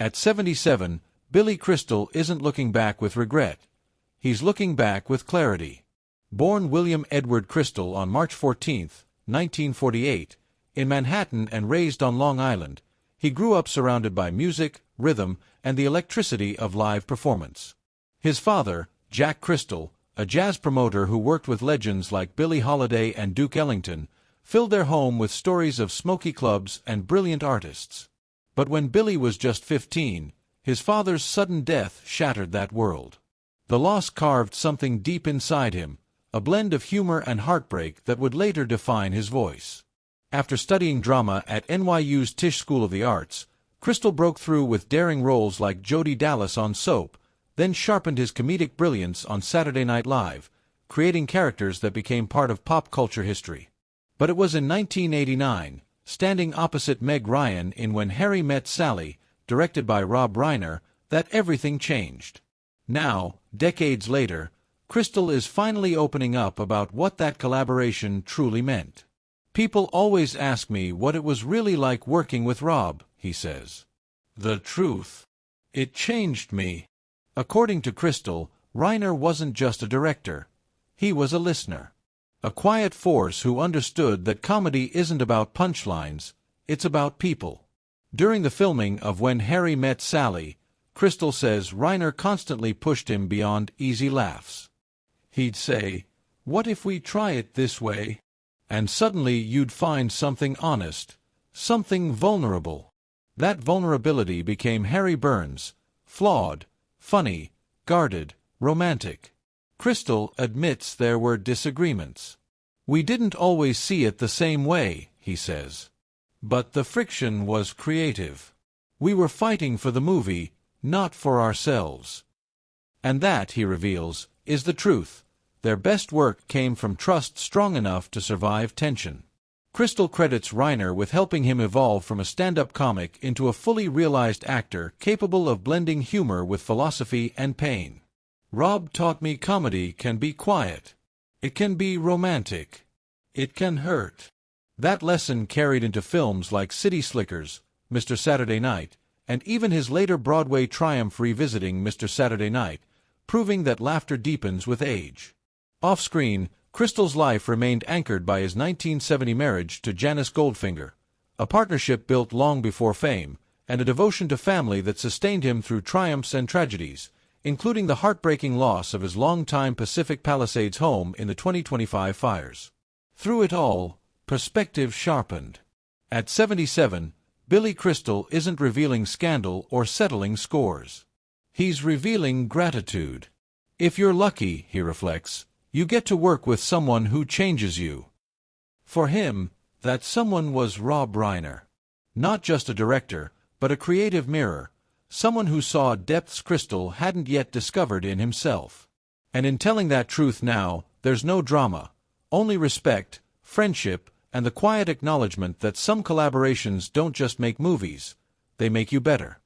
At 77, Billy Crystal isn't looking back with regret. He's looking back with clarity. Born William Edward Crystal on March 14, 1948, in Manhattan and raised on Long Island, he grew up surrounded by music, rhythm, and the electricity of live performance. His father, Jack Crystal, a jazz promoter who worked with legends like Billie Holiday and Duke Ellington, filled their home with stories of smoky clubs and brilliant artists. But when Billy was just 15, his father's sudden death shattered that world. The loss carved something deep inside him, a blend of humor and heartbreak that would later define his voice. After studying drama at NYU's Tisch School of the Arts, Crystal broke through with daring roles like Jody Dallas on Soap, then sharpened his comedic brilliance on Saturday Night Live, creating characters that became part of pop culture history. But it was in 1989, standing opposite Meg Ryan in When Harry Met Sally, directed by Rob Reiner, that everything changed. Now, decades later, Crystal is finally opening up about what that collaboration truly meant. People always ask me what it was really like working with Rob, he says. The truth. It changed me. According to Crystal, Reiner wasn't just a director. He was a listener. A quiet force who understood that comedy isn't about punchlines, it's about people. During the filming of When Harry Met Sally, Crystal says Reiner constantly pushed him beyond easy laughs. He'd say, "What if we try it this way?" And suddenly you'd find something honest, something vulnerable. That vulnerability became Harry Burns, flawed, funny, guarded, romantic. Crystal admits there were disagreements. "We didn't always see it the same way," he says. "But the friction was creative. We were fighting for the movie, not for ourselves." And that, he reveals, is the truth. Their best work came from trust strong enough to survive tension. Crystal credits Reiner with helping him evolve from a stand-up comic into a fully realized actor capable of blending humor with philosophy and pain. "Rob taught me comedy can be quiet. It can be romantic. It can hurt." That lesson carried into films like City Slickers, Mr. Saturday Night, and even his later Broadway triumph revisiting Mr. Saturday Night, proving that laughter deepens with age. Off-screen, Crystal's life remained anchored by his 1970 marriage to Janice Goldfinger, a partnership built long before fame, and a devotion to family that sustained him through triumphs and tragedies, including the heartbreaking loss of his longtime Pacific Palisades home in the 2025 fires. Through it all, perspective sharpened. At 77, Billy Crystal isn't revealing scandal or settling scores. He's revealing gratitude. If you're lucky, he reflects, you get to work with someone who changes you. For him, that someone was Rob Reiner. Not just a director, but a creative mirror, someone who saw depths Crystal hadn't yet discovered in himself. And in telling that truth now, there's no drama, only respect, friendship, and the quiet acknowledgement that some collaborations don't just make movies, they make you better.